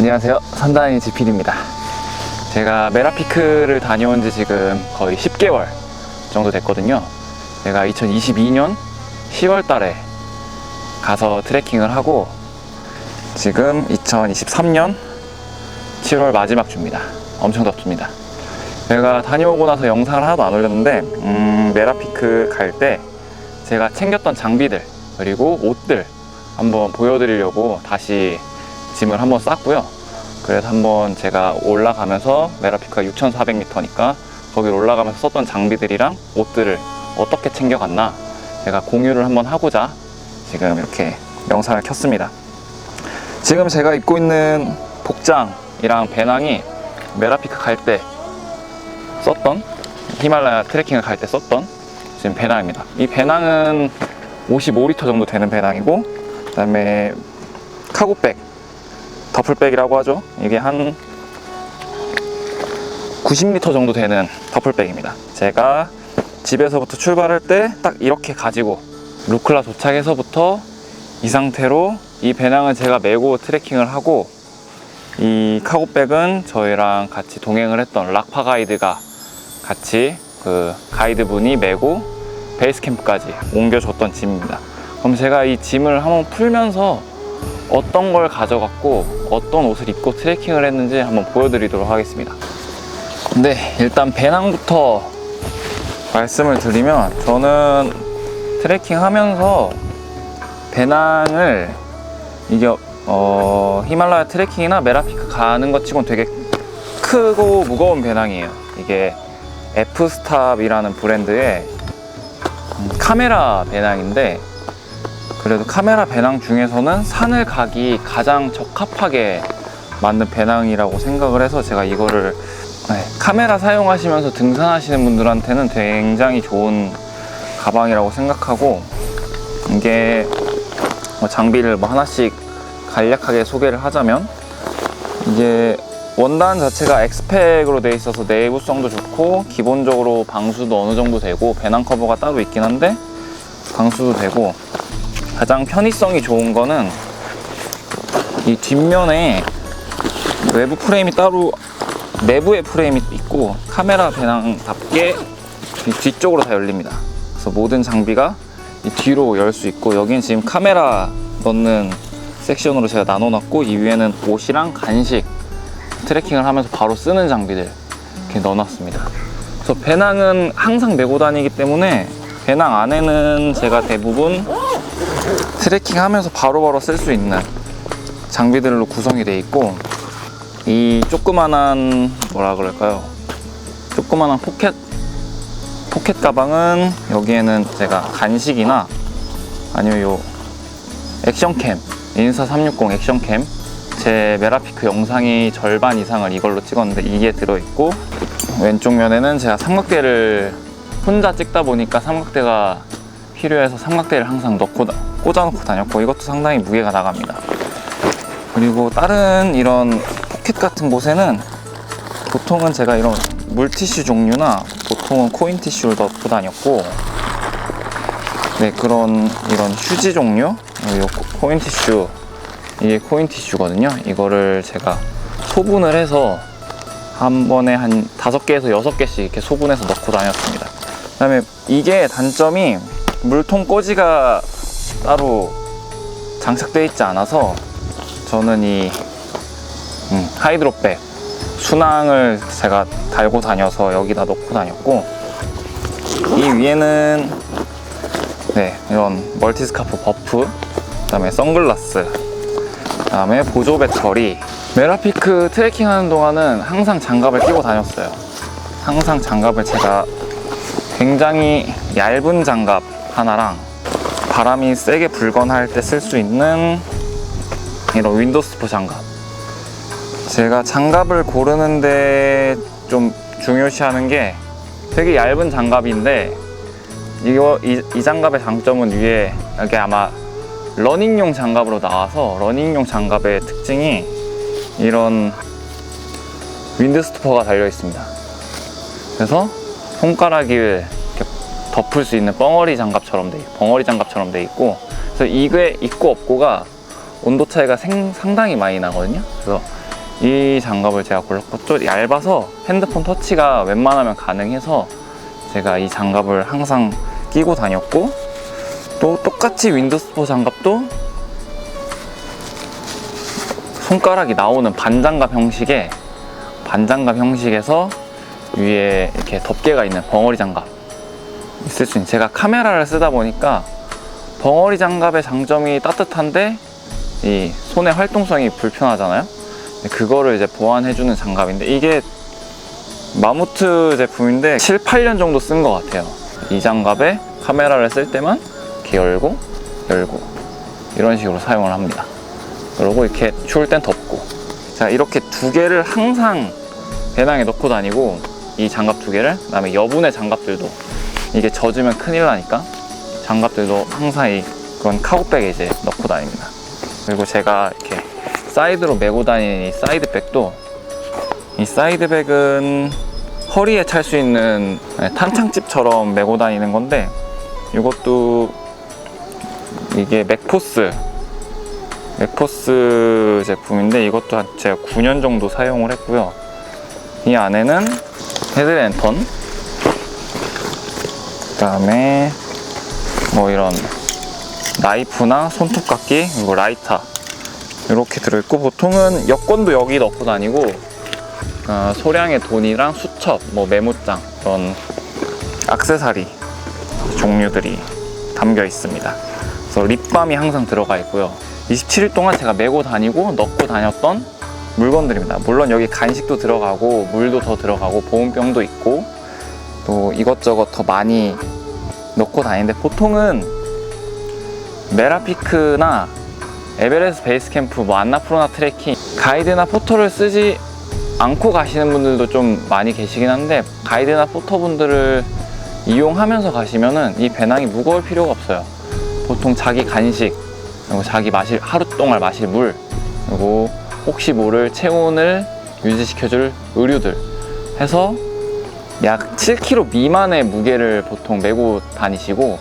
안녕하세요, 선다니 지필입니다. 제가 메라피크를 다녀온 지 지금 거의 10개월 정도 됐거든요. 제가 2022년 10월 달에 가서 트레킹을 하고 지금 2023년 7월 마지막 주입니다. 엄청 덥습니다. 제가 다녀오고 나서 영상을 하나도 안 올렸는데 메라피크 갈 때 제가 챙겼던 장비들 그리고 옷들 한번 보여드리려고 다시 짐을 한번 쌌고요. 그래서 한번 제가 올라가면서 메라피크가 6,400m니까 거기를 올라가면서 썼던 장비들이랑 옷들을 어떻게 챙겨갔나 제가 공유를 한번 하고자 지금 이렇게 영상을 켰습니다. 지금 제가 입고 있는 복장이랑 배낭이 메라피크 갈 때 썼던, 히말라야 트레킹을 갈 때 썼던 지금 배낭입니다. 이 배낭은 55리터 정도 되는 배낭이고, 그 다음에 카고백, 더플백이라고 하죠. 이게 한 90리터 정도 되는 더플백입니다. 제가 집에서부터 출발할 때 딱 이렇게 가지고 루클라 도착해서부터 이 상태로 이 배낭은 제가 메고 트레킹을 하고, 이 카고백은 저희랑 같이 동행을 했던 락파 가이드가 같이 그 가이드분이 메고 베이스 캠프까지 옮겨줬던 짐입니다. 그럼 제가 이 짐을 한번 풀면서 어떤 걸 가져갔고 어떤 옷을 입고 트레킹을 했는지 한번 보여드리도록 하겠습니다. 네, 일단 배낭부터 말씀을 드리면, 저는 트레킹 하면서 배낭을 이게 히말라야 트레킹이나 메라피크 가는 것 치고는 되게 크고 무거운 배낭이에요. 이게 F스탑이라는 브랜드의 카메라 배낭인데, 그래도 카메라 배낭 중에서는 산을 가기 가장 적합하게 맞는 배낭이라고 생각을 해서 제가 이거를 카메라 사용하시면서 등산하시는 분들한테는 굉장히 좋은 가방이라고 생각하고, 이게 장비를 하나씩 간략하게 소개를 하자면, 이게 원단 자체가 엑스팩으로 되어 있어서 내구성도 좋고 기본적으로 방수도 어느 정도 되고, 배낭 커버가 따로 있긴 한데 방수도 되고, 가장 편의성이 좋은 거는 이 뒷면에 외부 프레임이 따로, 내부에 프레임이 있고 카메라 배낭답게 이 뒤쪽으로 다 열립니다. 그래서 모든 장비가 이 뒤로 열 수 있고, 여기는 지금 카메라 넣는 섹션으로 제가 나눠놨고, 이 위에는 옷이랑 간식, 트레킹을 하면서 바로 쓰는 장비들 이렇게 넣어놨습니다. 그래서 배낭은 항상 메고 다니기 때문에 배낭 안에는 제가 대부분 트레킹 하면서 바로바로 쓸 수 있는 장비들로 구성이 되어 있고, 이 조그만한 조그만한 포켓 가방은 여기에는 제가 간식이나 아니면 요 액션캠, 인스타 360 액션캠, 제 메라피크 영상이 절반 이상을 이걸로 찍었는데 이게 들어있고, 왼쪽 면에는 제가 삼각대를 혼자 찍다 보니까 삼각대가 필요해서 삼각대를 항상 꽂아놓고 다녔고, 이것도 상당히 무게가 나갑니다. 그리고 다른 이런 포켓 같은 곳에는 보통은 제가 이런 물티슈 종류나 보통은 코인 티슈를 넣고 다녔고, 네, 이런 휴지 종류, 코인 티슈, 이게 코인 티슈거든요. 이거를 제가 소분을 해서 한 번에 한 5개에서 6개씩 이렇게 소분해서 넣고 다녔습니다. 그 다음에 이게 단점이 물통 꽂이가 따로 장착되어 있지 않아서, 저는 이 하이드로백 순항을 제가 달고 다녀서 여기다 넣고 다녔고, 이 위에는 이런 멀티스카프 버프, 그 다음에 선글라스, 그 다음에 보조 배터리. 메라피크 트레킹 하는 동안은 항상 장갑을 끼고 다녔어요. 항상 장갑을 제가 굉장히 얇은 장갑 하나랑 바람이 세게 불거나 할 때 쓸 수 있는 이런 윈도스프 장갑. 제가 장갑을 고르는데 좀 중요시하는 게, 되게 얇은 장갑인데 이 장갑의 장점은 위에 이게 아마 러닝용 장갑으로 나와서, 러닝용 장갑의 특징이 이런 윈드스토퍼가 달려 있습니다. 그래서 손가락을 이렇게 덮을 수 있는 벙어리 장갑처럼 돼 있고, 그래서 이게 있고 없고가 온도 차이가 상당히 많이 나거든요. 그래서 이 장갑을 제가 골랐고, 또 얇아서 핸드폰 터치가 웬만하면 가능해서 제가 이 장갑을 항상 끼고 다녔고, 또 똑같이 윈드스포 장갑도 손가락이 나오는 반장갑 형식에서 위에 이렇게 덮개가 있는 벙어리 장갑 있을 수 있는, 제가 카메라를 쓰다 보니까 벙어리 장갑의 장점이 따뜻한데 이 손의 활동성이 불편하잖아요. 그거를 이제 보완해주는 장갑인데, 이게 마무트 제품인데 7, 8년 정도 쓴 것 같아요. 이 장갑에 카메라를 쓸 때만 이렇게 열고 이런 식으로 사용을 합니다. 그리고 이렇게 추울 땐 덮고. 자, 이렇게 두 개를 항상 배낭에 넣고 다니고, 이 장갑 두 개를, 그 다음에 여분의 장갑들도, 이게 젖으면 큰일 나니까 장갑들도 항상 그런 카고백에 이제 넣고 다닙니다. 그리고 제가 이렇게 사이드로 메고 다니는 이 사이드백도, 이 사이드백은 허리에 찰 수 있는 탄창집처럼 메고 다니는 건데, 이것도 이게 맥포스 제품인데, 이것도 제가 9년 정도 사용을 했고요. 이 안에는 헤드랜턴, 그 다음에 뭐 이런 나이프나 손톱깎이, 그리고 라이터 이렇게 들어있고, 보통은 여권도 여기 넣고 다니고, 소량의 돈이랑 수첩, 뭐 메모장, 이런 액세서리 종류들이 담겨 있습니다. 그래서 립밤이 항상 들어가 있고요. 27일 동안 제가 메고 다니고 넣고 다녔던 물건들입니다. 물론 여기 간식도 들어가고 물도 더 들어가고 보온병도 있고 또 이것저것 더 많이 넣고 다니는데, 보통은 메라피크나 에베레스트 베이스캠프, 뭐 안나푸르나 트레킹 가이드나 포터를 쓰지 않고 가시는 분들도 좀 많이 계시긴 한데, 가이드나 포터분들을 이용하면서 가시면은 이 배낭이 무거울 필요가 없어요. 보통 자기 간식, 그리고 자기 하루 동안 마실 물, 그리고 혹시 모를 체온을 유지시켜줄 의류들 해서 약 7kg 미만의 무게를 보통 메고 다니시고,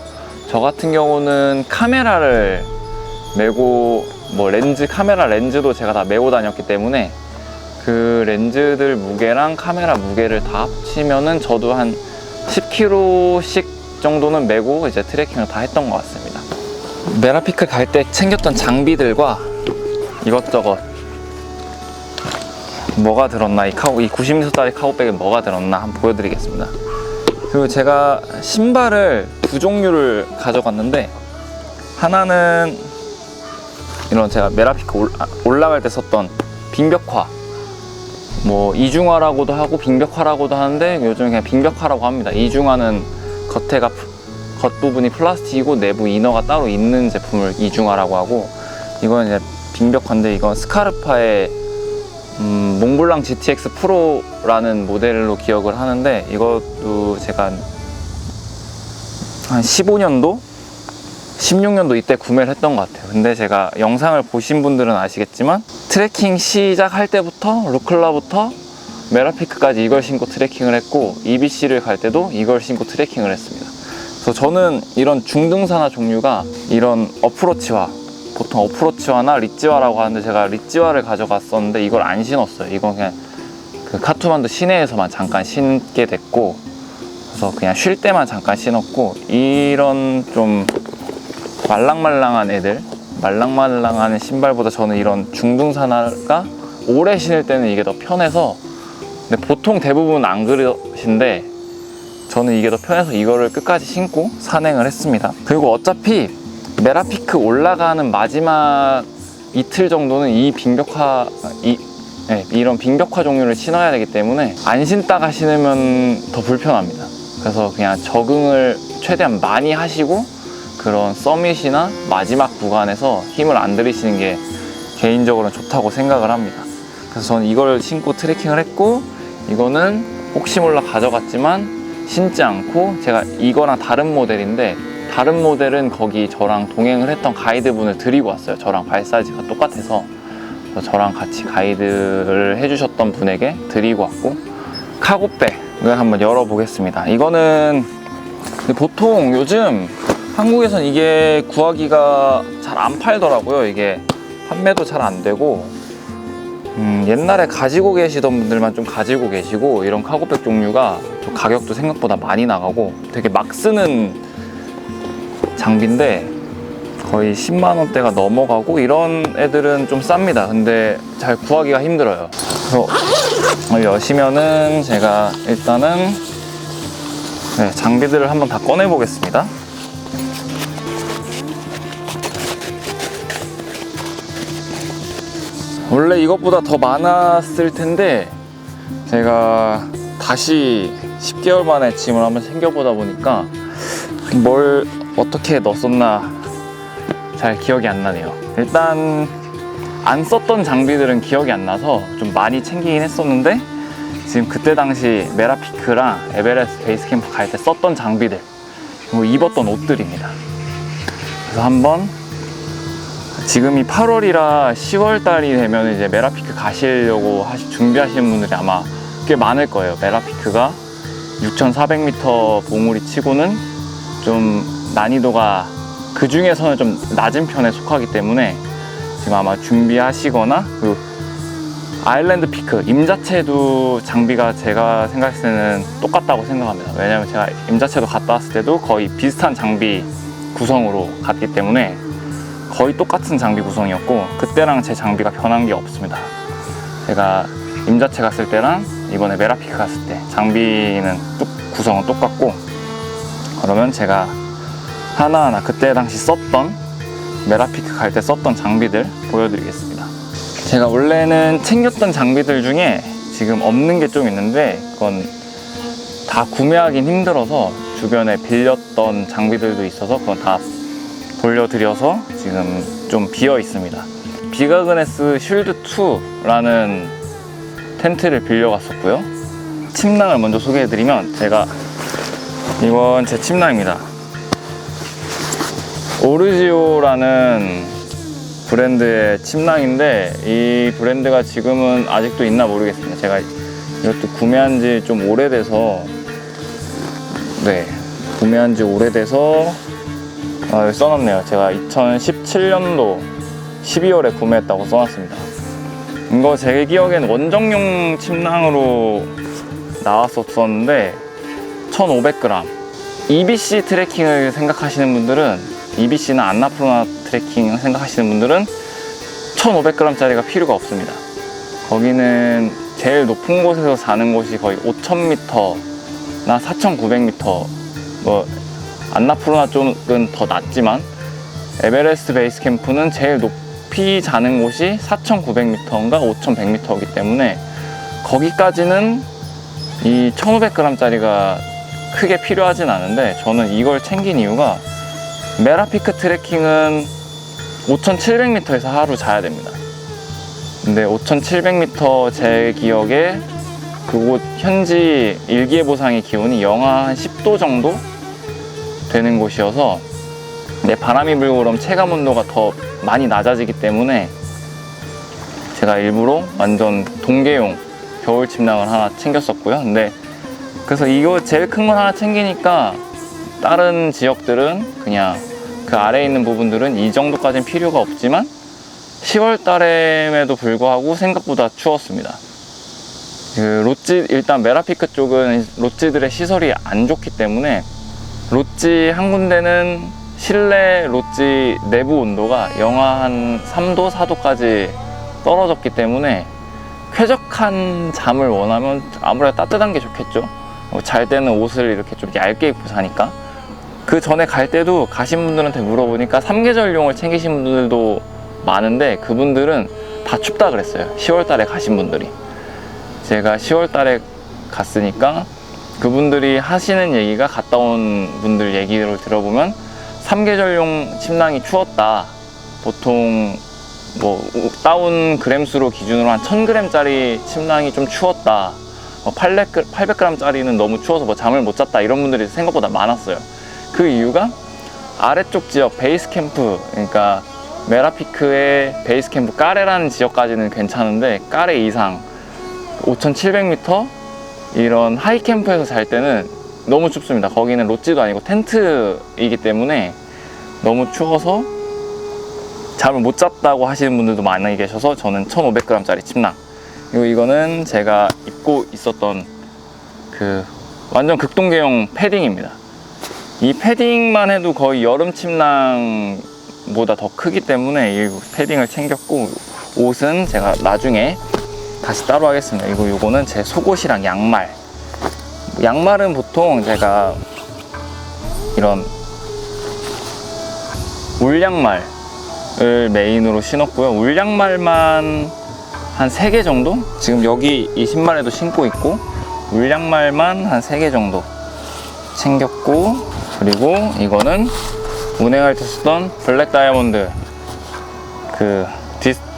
저 같은 경우는 카메라를 메고, 뭐 카메라 렌즈도 제가 다 메고 다녔기 때문에 그 렌즈들 무게랑 카메라 무게를 다 합치면은 저도 한 10kg씩 정도는 메고 이제 트레킹을 다 했던 것 같습니다. 메라피크 갈 때 챙겼던 장비들과 이것저것 뭐가 들었나, 이 90m짜리 카고백에 뭐가 들었나 한번 보여드리겠습니다. 그리고 제가 신발을 두 종류를 가져갔는데, 하나는 이런 제가 메라피크 올라갈 때 썼던 빙벽화, 뭐 이중화라고도 하고 빙벽화라고도 하는데 요즘 그냥 빙벽화라고 합니다. 이중화는 겉부분이 플라스틱이고 내부 이너가 따로 있는 제품을 이중화라고 하고, 이건 이제 빙벽화인데, 이건 스카르파의 몽블랑 GTX 프로라는 모델로 기억을 하는데, 이것도 제가 한 15년도? 16년도 이때 구매를 했던 것 같아요. 근데 제가 영상을 보신 분들은 아시겠지만, 트레킹 시작할 때부터 루클라부터 메라피크까지 이걸 신고 트레킹을 했고, EBC를 갈 때도 이걸 신고 트레킹을 했습니다. 그래서 저는 이런 중등산화 종류가 이런 어프로치화, 보통 어프로치화나 리찌화라고 하는데, 제가 리찌화를 가져갔었는데 이걸 안 신었어요. 이건 그냥 그 카트만두 시내에서만 잠깐 신게 됐고, 그래서 그냥 쉴 때만 잠깐 신었고, 이런 좀 말랑말랑한 애들, 말랑말랑한 신발보다 저는 이런 중등산화가 오래 신을 때는 이게 더 편해서, 근데 보통 대부분 안 그러신데 저는 이게 더 편해서 이거를 끝까지 신고 산행을 했습니다. 그리고 어차피 메라피크 올라가는 마지막 이틀 정도는 이런 빙벽화 종류를 신어야 되기 때문에 안 신다가 신으면 더 불편합니다. 그래서 그냥 적응을 최대한 많이 하시고 그런 서밋이나 마지막 구간에서 힘을 안 들이시는 게 개인적으로는 좋다고 생각을 합니다. 그래서 저는 이걸 신고 트레킹을 했고, 이거는 혹시 몰라 가져갔지만 신지 않고, 제가 이거랑 다른 모델인데, 다른 모델은 거기 저랑 동행을 했던 가이드분을 드리고 왔어요. 저랑 발 사이즈가 똑같아서. 그래서 저랑 같이 가이드를 해주셨던 분에게 드리고 왔고, 카고백을 한번 열어보겠습니다. 이거는 보통 요즘 한국에선 이게 구하기가 잘 안 팔더라고요. 이게 판매도 잘 안 되고, 옛날에 가지고 계시던 분들만 좀 가지고 계시고, 이런 카고백 종류가 좀 가격도 생각보다 많이 나가고 되게 막 쓰는 장비인데 거의 10만 원대가 넘어가고, 이런 애들은 좀 쌉니다. 근데 잘 구하기가 힘들어요. 그래서 여시면은 제가 일단은 장비들을 한번 다 꺼내 보겠습니다. 원래 이것보다 더 많았을 텐데 제가 다시 10개월 만에 짐을 한번 챙겨보다 보니까 뭘 어떻게 넣었었나 잘 기억이 안 나네요. 일단 안 썼던 장비들은 기억이 안 나서 좀 많이 챙기긴 했었는데, 지금 그때 당시 메라피크랑 에베레스트 베이스캠프 갈 때 썼던 장비들, 그리고 입었던 옷들입니다. 그래서 한번, 지금이 8월이라 10월 달이 되면 이제 메라피크 가시려고 준비하시는 분들이 아마 꽤 많을 거예요. 메라피크가 6,400m 봉우리 치고는 좀 난이도가 그 중에서는 좀 낮은 편에 속하기 때문에 지금 아마 준비하시거나, 그리고 아일랜드 피크 임자체도 장비가 제가 생각했을 때는 똑같다고 생각합니다. 왜냐면 제가 임자체도 갔다 왔을 때도 거의 비슷한 장비 구성으로 갔기 때문에 거의 똑같은 장비 구성이었고, 그때랑 제 장비가 변한 게 없습니다. 제가 임자체 갔을 때랑 이번에 메라피크 갔을 때 장비는 구성은 똑같고, 그러면 제가 하나하나 그때 당시 썼던, 메라피크 갈 때 썼던 장비들 보여드리겠습니다. 제가 원래는 챙겼던 장비들 중에 지금 없는 게 좀 있는데, 그건 다 구매하긴 힘들어서 주변에 빌렸던 장비들도 있어서 그건 다 돌려드려서 지금 좀 비어 있습니다. 비가그네스 쉴드 2라는 텐트를 빌려갔었고요. 침낭을 먼저 소개해드리면, 제가 이건 제 침낭입니다. 오르지오라는 브랜드의 침낭인데, 이 브랜드가 지금은 아직도 있나 모르겠습니다. 제가 이것도 구매한 지 좀 오래돼서, 구매한 지 오래돼서 여기 써놨네요. 제가 2017년도 12월에 구매했다고 써놨습니다. 이거 제 기억엔 원정용 침낭으로 나왔었는데 1,500g. EBC 트레킹을 생각하시는 분들은, EBC나 안나푸르나 트레킹 생각하시는 분들은 1,500g 짜리가 필요가 없습니다. 거기는 제일 높은 곳에서 자는 곳이 거의 5,000m나 4,900m, 안나푸르나 쪽은 더 낮지만 에베레스트 베이스 캠프는 제일 높이 자는 곳이 4,900m인가 5,100m이기 때문에 거기까지는 이 1,500g 짜리가 크게 필요하진 않은데, 저는 이걸 챙긴 이유가 메라피크 트레킹은 5,700m에서 하루 자야 됩니다. 근데 5,700m 제 기억에 그곳 현지 일기예보상의 기온이 영하 한 10도 정도 되는 곳이어서, 근데 바람이 불고 그럼 체감 온도가 더 많이 낮아지기 때문에 제가 일부러 완전 동계용 겨울 침낭을 하나 챙겼었고요. 근데 그래서 이거 제일 큰 걸 하나 챙기니까 다른 지역들은 그냥 그 아래에 있는 부분들은 이 정도까지는 필요가 없지만 10월 달임에도 불구하고 생각보다 추웠습니다. 그 롯지, 일단 메라피크 쪽은 롯지들의 시설이 안 좋기 때문에 롯지 한 군데는 실내 롯지 내부 온도가 영하 한 3도, 4도까지 떨어졌기 때문에 쾌적한 잠을 원하면 아무래도 따뜻한 게 좋겠죠. 잘 때는 옷을 이렇게 좀 얇게 입고 자니까. 그 전에 갈 때도 가신 분들한테 물어보니까 3계절용을 챙기신 분들도 많은데, 그분들은 다 춥다 그랬어요. 10월 달에 가신 분들이. 제가 10월 달에 갔으니까 그분들이 하시는 얘기가, 갔다 온 분들 얘기를 들어보면 3계절용 침낭이 추웠다. 보통 다운 그램수로 기준으로 한 1000g 짜리 침낭이 좀 추웠다. 800g 짜리는 너무 추워서 잠을 못 잤다. 이런 분들이 생각보다 많았어요. 그 이유가 아래쪽 지역 베이스 캠프, 그러니까 메라피크의 베이스 캠프 까레라는 지역까지는 괜찮은데, 까레 이상 5,700m 이런 하이 캠프에서 잘 때는 너무 춥습니다. 거기는 롯지도 아니고 텐트이기 때문에 너무 추워서 잠을 못 잤다고 하시는 분들도 많이 계셔서 저는 1,500g 짜리 침낭 그리고 이거는 제가 입고 있었던 그 완전 극동계형 패딩입니다. 이 패딩만 해도 거의 여름 침낭보다 더 크기 때문에 이 패딩을 챙겼고, 옷은 제가 나중에 다시 따로 하겠습니다. 그리고 요거는 제 속옷이랑 양말. 양말은 보통 제가 이런 울양말을 메인으로 신었고요. 울양말만 한 3개 정도? 지금 여기 이 신발에도 신고 있고, 울양말만 한 3개 정도 챙겼고, 그리고 이거는 운행할 때 쓰던 블랙 다이아몬드 그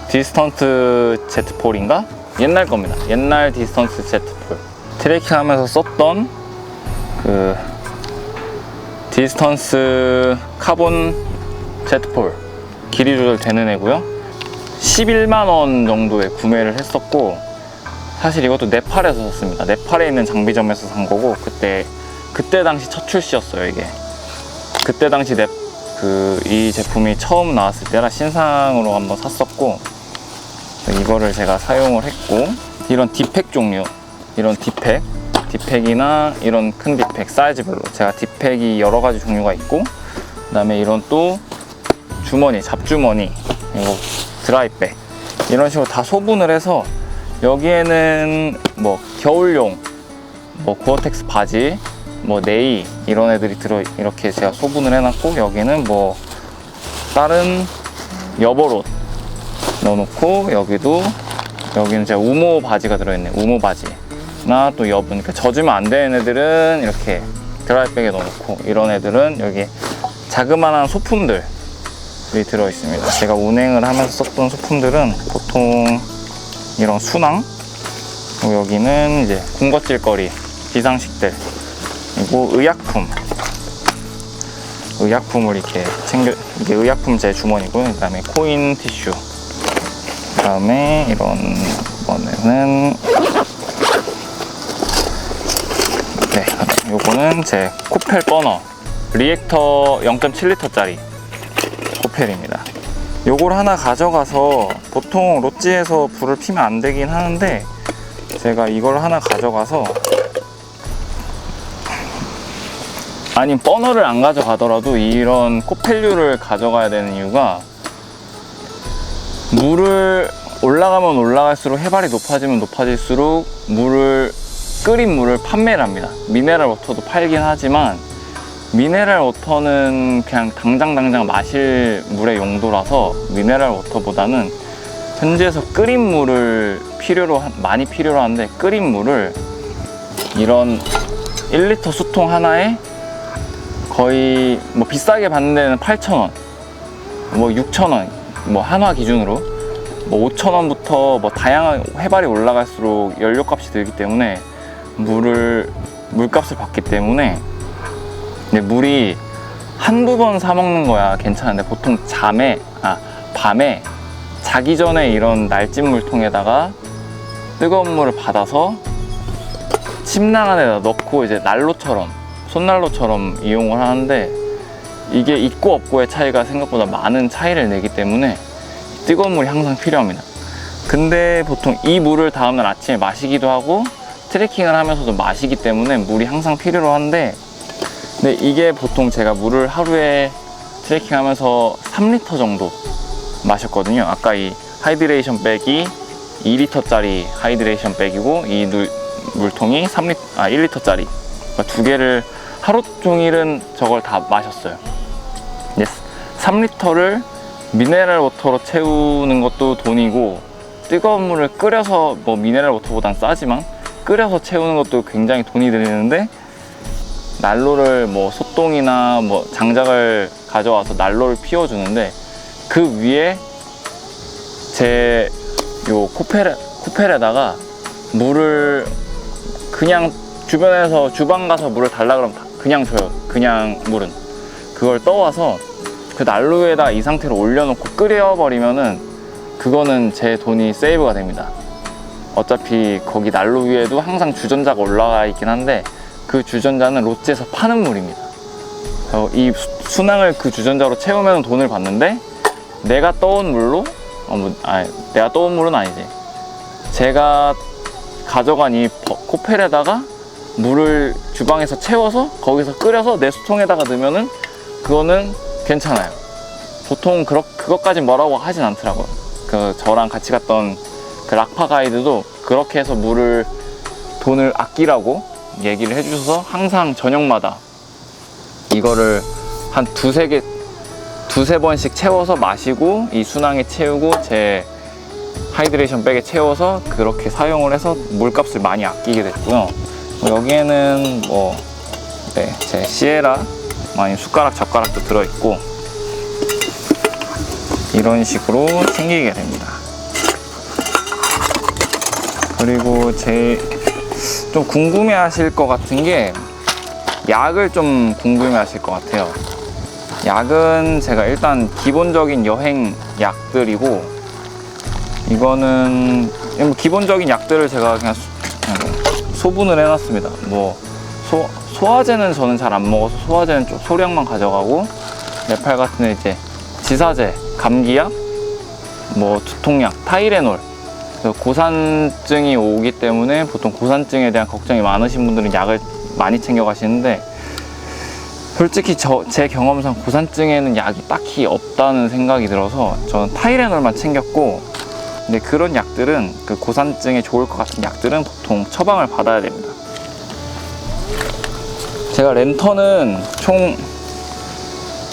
디스턴트 제트폴인가? 옛날 겁니다. 옛날 디스턴트 제트폴. 트레킹 하면서 썼던 그 디스턴스 카본 제트폴. 길이 조절 되는 애고요. 11만원 정도에 구매를 했었고, 사실 이것도 네팔에서 샀습니다. 네팔에 있는 장비점에서 산 거고, 그때 당시 첫 출시였어요. 이게 그때 당시 이 제품이 처음 나왔을 때라 신상으로 한번 샀었고, 이거를 제가 사용을 했고, 이런 디팩 종류, 이런 디팩이나 이런 큰 디팩 사이즈별로 제가 디팩이 여러 가지 종류가 있고, 그 다음에 이런 또 주머니, 잡주머니, 그리고 드라이백, 이런 식으로 다 소분을 해서, 여기에는 뭐 겨울용 뭐 고어텍스 바지, 뭐 네이 이런 애들이 이렇게 제가 소분을 해놨고, 여기는 뭐 다른 여벌옷 넣어놓고, 여기는 제가 우모 바지가 들어있네. 우모 바지나 또 그러니까 젖으면 안 되는 애들은 이렇게 드라이백에 넣어놓고, 이런 애들은 여기 자그마한 소품들이 들어있습니다. 제가 운행을 하면서 썼던 소품들은 보통 이런 수낭, 그리고 여기는 이제 군것질거리, 비상식들, 그리고 의약품을 이렇게 이게 의약품 제 주머니고요. 그 다음에 코인 티슈, 그 다음에 이번에는 요거는 제 코펠 버너, 리액터 0.7L짜리 코펠입니다. 요걸 하나 가져가서, 보통 롯지에서 불을 피면 안 되긴 하는데, 제가 이걸 하나 가져가서, 아니면 버너를 안 가져가더라도 이런 코펠류를 가져가야 되는 이유가, 물을 올라가면 올라갈수록, 해발이 높아지면 높아질수록 끓인 물을 판매를 합니다. 미네랄 워터도 팔긴 하지만, 미네랄 워터는 그냥 당장 마실 물의 용도라서, 미네랄 워터보다는 현지에서 끓인 물을 많이 필요로 하는데, 끓인 물을 이런 1리터 수통 하나에 거의 뭐 비싸게 받는 데는 8,000원, 뭐 6,000원, 뭐 한화 기준으로 뭐 5,000원부터 뭐 다양한, 해발이 올라갈수록 연료값이 들기 때문에 물값을 받기 때문에, 근데 물이 한두 번 사 먹는 거야 괜찮은데, 보통 밤에 자기 전에 이런 날찜물통에다가 뜨거운 물을 받아서 침낭 안에다 넣고 이제 손난로처럼 이용을 하는데, 이게 있고 없고의 차이가 생각보다 많은 차이를 내기 때문에 뜨거운 물이 항상 필요합니다. 근데 보통 이 물을 다음날 아침에 마시기도 하고, 트레킹을 하면서도 마시기 때문에 물이 항상 필요로 한데, 근데 이게 보통 제가 물을 하루에 트레킹 하면서 3리터 정도 마셨거든요. 아까 이 하이드레이션 백이 2리터짜리 하이드레이션 백이고, 이 물통이 1리터짜리, 그러니까 두 개를 하루 종일은 저걸 다 마셨어요. 3리터를 미네랄 워터로 채우는 것도 돈이고, 뜨거운 물을 끓여서, 뭐 미네랄 워터보단 싸지만 끓여서 채우는 것도 굉장히 돈이 드는데, 난로를 뭐 소똥이나 뭐 장작을 가져와서 난로를 피워주는데, 그 위에 제 요 코펠에다가 물을 그냥, 주변에서 주방 가서 물을 달라 그러면 그냥 줘요. 그냥 물은 그걸 떠와서 그 난로 위에다 이 상태로 올려놓고 끓여버리면은, 그거는 제 돈이 세이브가 됩니다. 어차피 거기 난로 위에도 항상 주전자가 올라가 있긴 한데, 그 주전자는 롯지에서 파는 물입니다. 이 수낭을 그 주전자로 채우면 돈을 받는데, 내가 떠온 물로, 내가 떠온 물은 아니지. 제가 가져간 이 코펠에다가 물을 주방에서 채워서 거기서 끓여서 내 수통에다가 넣으면은 그거는 괜찮아요. 보통 그것까진 뭐라고 하진 않더라고요. 저랑 같이 갔던 그 락파 가이드도 그렇게 해서 돈을 아끼라고 얘기를 해주셔서 항상 저녁마다 이거를 한 두세 번씩 채워서 마시고 이 순항에 채우고 제 하이드레이션 백에 채워서 그렇게 사용을 해서 물값을 많이 아끼게 됐고요. 여기에는 제 시에라 숟가락 젓가락도 들어있고 이런 식으로 챙기게 됩니다. 그리고 좀 궁금해 하실 것 같은 게 약을 좀 궁금해 하실 것 같아요. 약은 제가 일단 기본적인 여행 약들이고, 이거는 기본적인 약들을 제가 그냥 소분을 해놨습니다. 소화제는 저는 잘 안 먹어서 소화제는 좀 소량만 가져가고, 네팔 같은 데 이제 지사제, 감기약, 두통약, 타이레놀, 고산증이 오기 때문에 보통 고산증에 대한 걱정이 많으신 분들은 약을 많이 챙겨 가시는데, 솔직히 제 경험상 고산증에는 약이 딱히 없다는 생각이 들어서 저는 타이레놀만 챙겼고, 근데 그런 약들은 고산증에 좋을 것 같은 약들은 보통 처방을 받아야 됩니다. 제가 랜턴은 총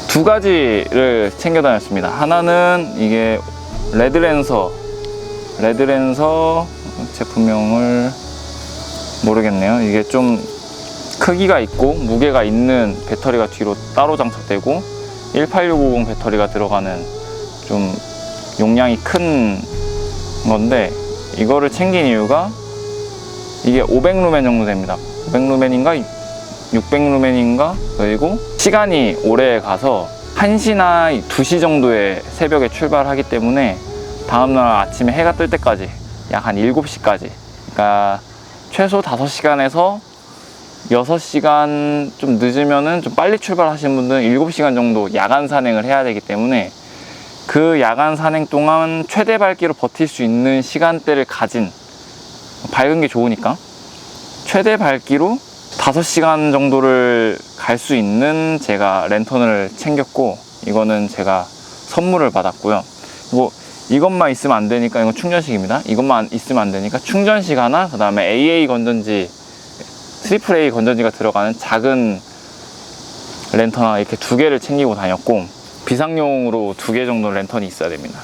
2가지를 챙겨 다녔습니다. 하나는 이게 레드랜서 제품명을 모르겠네요. 이게 좀 크기가 있고 무게가 있는 배터리가 뒤로 따로 장착되고 18650 배터리가 들어가는 좀 용량이 큰 건데, 이거를 챙긴 이유가 이게 500루멘 정도 됩니다. 500루멘인가 600루멘인가. 그리고 시간이 오래 가서 1시나 2시 정도에 새벽에 출발하기 때문에 다음날 아침에 해가 뜰 때까지 약 한 7시까지, 그러니까 최소 5시간에서 6시간, 좀 늦으면은 좀 빨리 출발하시는 분들은 7시간 정도 야간 산행을 해야 되기 때문에 그 야간 산행 동안 최대 밝기로 버틸 수 있는 시간대를 가진, 밝은 게 좋으니까 최대 밝기로 5시간 정도를 갈 수 있는 제가 랜턴을 챙겼고, 이거는 제가 선물을 받았고요. 이것만 있으면 안 되니까, 이건 충전식입니다. 이것만 있으면 안 되니까 충전식 하나, 그 다음에 AA 건전지, 트리플 A 건전지가 들어가는 작은 랜턴 하나, 이렇게 2개를 챙기고 다녔고, 비상용으로 2개 정도 랜턴이 있어야 됩니다.